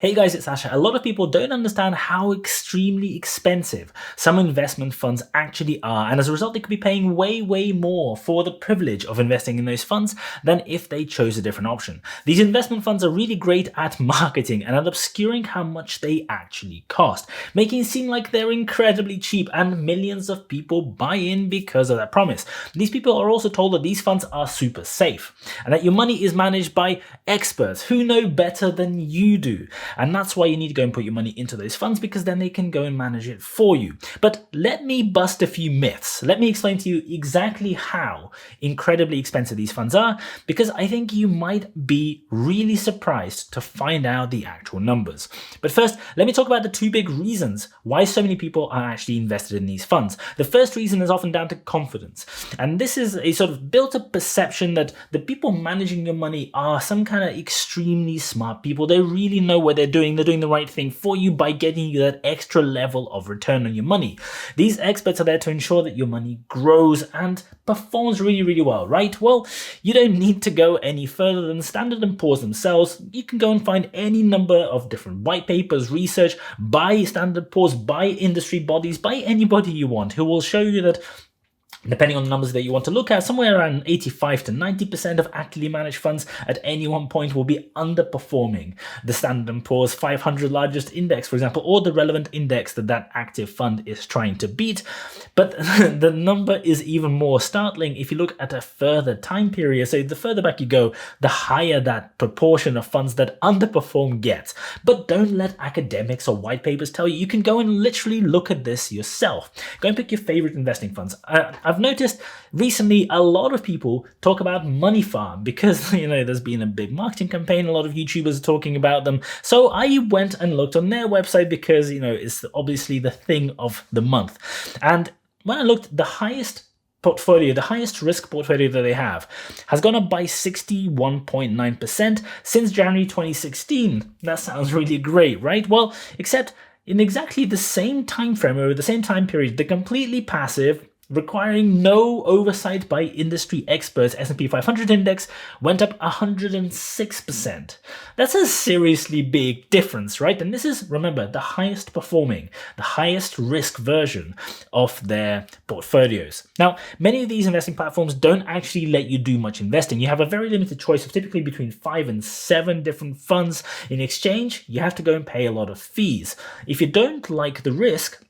Hey guys, it's Asha. A lot of people don't understand how extremely expensive some investment funds actually are, and as a result they could be paying way more for the privilege of investing in those funds than if they chose a different option. These investment funds are really great at marketing and at obscuring how much they actually cost, making it seem like they're incredibly cheap and millions of people buy in because of that promise. These people are also told that these funds are super safe and that your money is managed by experts who know better than you do. And that's why you need to go and put your money into those funds, because then they can go and manage it for you. But let me bust a few myths. Let me explain to you exactly how incredibly expensive these funds are, because I think you might be really surprised to find out the actual numbers. But first, let me talk about the two big reasons why so many people are actually invested in these funds. The first reason is often down to confidence. And this is a sort of built-up perception that the people managing your money are some kind of extremely smart people. They really know what they're doing the right thing for you by getting you that extra level of return on your money. These experts are there to ensure that your money grows and performs really well, right? Well, you don't need to go any further than Standard & Poor's themselves. You can go and find any number of different white papers, research by Standard & Poor's, by industry bodies, by anybody you want, who will show you that, depending on the numbers that you want to look at, somewhere around 85 to 90% of actively managed funds at any one point will be underperforming the Standard & Poor's 500 largest index, for example, or the relevant index that active fund is trying to beat. But the number is even more startling if you look at a further time period. So the further back you go, the higher that proportion of funds that underperform gets. But don't let academics or white papers tell you. You can go and literally look at this yourself. Go and pick your favorite investing funds. I've noticed recently a lot of people talk about Money Farm because, there's been a big marketing campaign. A lot of YouTubers are talking about them. So I went and looked on their website because, it's obviously the thing of the month. And when I looked, the highest risk portfolio that they have has gone up by 61.9% since January 2016. That sounds really great, right? Well, except in exactly the same time frame, or the same time period, the completely passive, requiring no oversight by industry experts, S&P 500 index went up 106%. That's a seriously big difference, right? And this is, remember, the highest performing, the highest risk version of their portfolios. Now, many of these investing platforms don't actually let you do much investing. You have a very limited choice of typically between 5 and 7 different funds. In exchange, you have to go and pay a lot of fees. If you don't like the risk,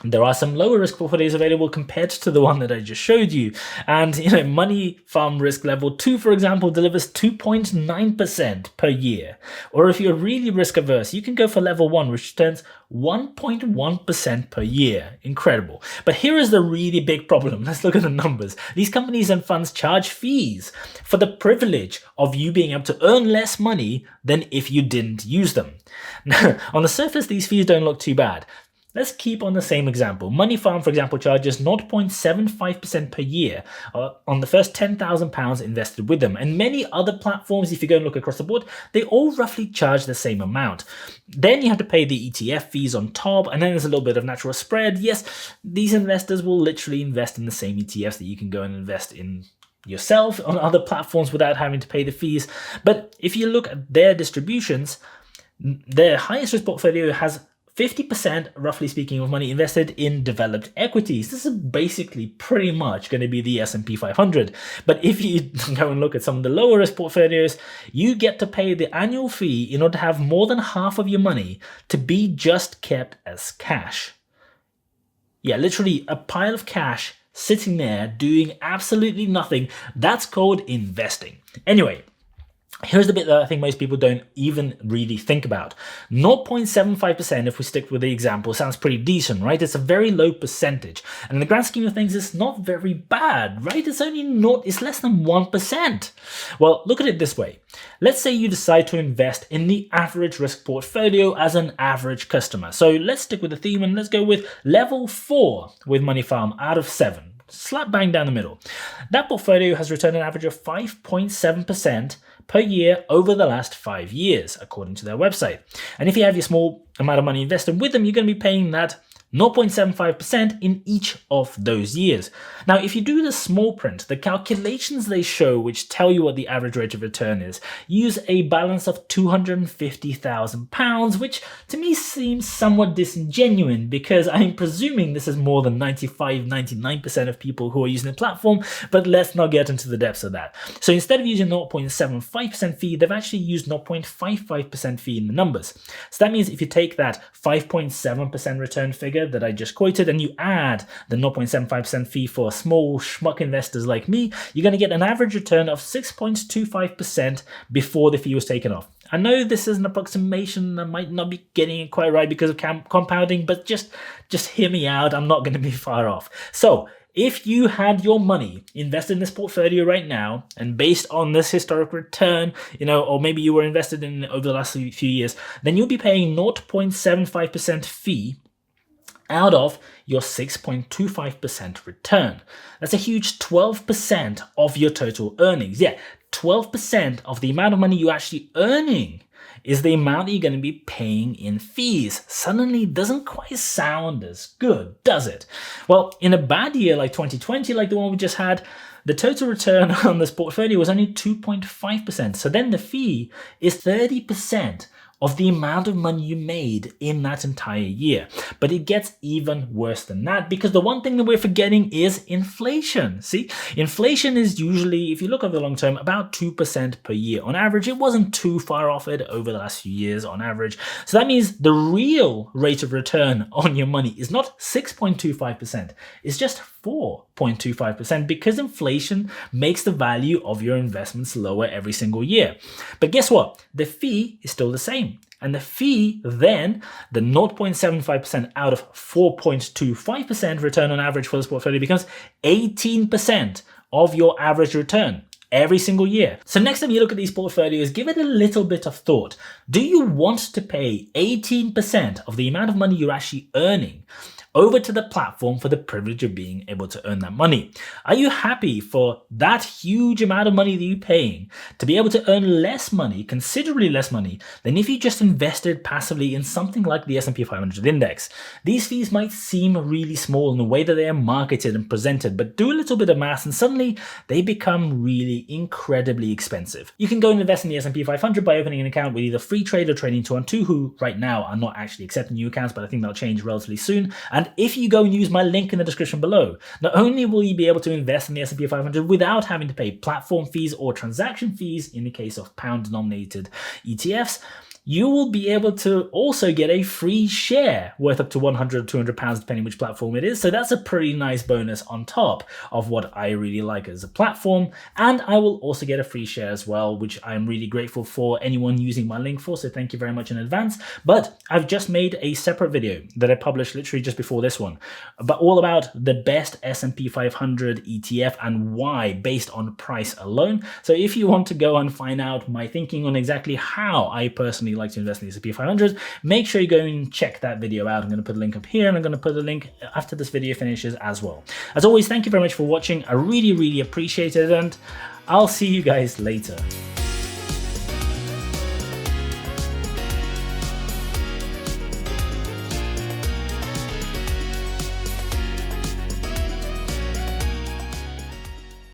there are some lower risk portfolios available compared to the one that I just showed you. And, Money Farm risk level 2, for example, delivers 2.9% per year. Or if you're really risk averse, you can go for level 1, which returns 1.1% per year. Incredible. But here is the really big problem. Let's look at the numbers. These companies and funds charge fees for the privilege of you being able to earn less money than if you didn't use them. Now, on the surface, these fees don't look too bad. Let's keep on the same example. Money Farm, for example, charges 0.75% per year on the first £10,000 invested with them. And many other platforms, if you go and look across the board, they all roughly charge the same amount. Then you have to pay the ETF fees on top, and then there's a little bit of natural spread. Yes, these investors will literally invest in the same ETFs that you can go and invest in yourself on other platforms without having to pay the fees. But if you look at their distributions, their highest risk portfolio has 50%, roughly speaking, of money invested in developed equities. This is basically pretty much going to be the S&P 500. But if you go and look at some of the lower risk portfolios, you get to pay the annual fee in order to have more than half of your money to be just kept as cash. Yeah, literally a pile of cash sitting there doing absolutely nothing. That's called investing. Anyway, here's the bit that I think most people don't even really think about. 0.75%, if we stick with the example, sounds pretty decent, right? It's a very low percentage. And in the grand scheme of things, it's not very bad, right? It's less than 1%. Well, look at it this way. Let's say you decide to invest in the average risk portfolio as an average customer. So let's stick with the theme and let's go with level 4 with Money Farm out of 7. Slap bang down the middle. That portfolio has returned an average of 5.7% per year over the last 5 years, according to their website. And if you have your small amount of money invested with them, you're going to be paying that 0.75% in each of those years. Now, if you do the small print, the calculations they show, which tell you what the average rate of return is, use a balance of £250,000, which to me seems somewhat disingenuous because I'm presuming this is more than 95–99% of people who are using the platform, but let's not get into the depths of that. So instead of using 0.75% fee, they've actually used 0.55% fee in the numbers. So that means if you take that 5.7% return figure that I just quoted and you add the 0.75% fee for small schmuck investors like me, you're going to get an average return of 6.25% before the fee was taken off. I know this is an approximation, I might not be getting it quite right because of compounding, but just hear me out, I'm not going to be far off. So if you had your money invested in this portfolio right now, and based on this historic return, or maybe you were invested in it over the last few years, then you'll be paying 0.75% fee out of your 6.25% return. That's a huge 12% of your total earnings. Yeah, 12% of the amount of money you're actually earning is the amount that you're going to be paying in fees. Suddenly doesn't quite sound as good, does it? Well, in a bad year like 2020, like the one we just had, the total return on this portfolio was only 2.5%. So then the fee is 30% of the amount of money you made in that entire year. But it gets even worse than that because the one thing that we're forgetting is inflation. See, inflation is usually, if you look over the long term, about 2% per year on average. It wasn't too far off it over the last few years on average. So that means the real rate of return on your money is not 6.25%, it's just 4.25% because inflation makes the value of your investments lower every single year. But guess what? The fee is still the same. And the fee then, the 0.75% out of 4.25% return on average for this portfolio becomes 18% of your average return every single year. So next time you look at these portfolios, give it a little bit of thought. Do you want to pay 18% of the amount of money you're actually earning over to the platform for the privilege of being able to earn that money? Are you happy for that huge amount of money that you're paying to be able to earn less money, considerably less money, than if you just invested passively in something like the S&P 500 index? These fees might seem really small in the way that they are marketed and presented, but do a little bit of math and suddenly they become really incredibly expensive. You can go and invest in the S&P 500 by opening an account with either Freetrade or Trading212, who right now are not actually accepting new accounts, but I think that'll change relatively soon. And if you go and use my link in the description below, not only will you be able to invest in the S&P 500 without having to pay platform fees or transaction fees in the case of pound-denominated ETFs, you will be able to also get a free share worth up to £100 or £200 depending which platform it is. So that's a pretty nice bonus on top of what I really like as a platform. And I will also get a free share as well, which I'm really grateful for anyone using my link for. So thank you very much in advance. But I've just made a separate video that I published literally just before this one, but all about the best S&P 500 ETF and why based on price alone. So if you want to go and find out my thinking on exactly how I personally like to invest in the S&P 500, make sure you go and check that video out. I'm going to put a link up here and I'm going to put a link after this video finishes as well. As always, thank you very much for watching. I really appreciate it and I'll see you guys later.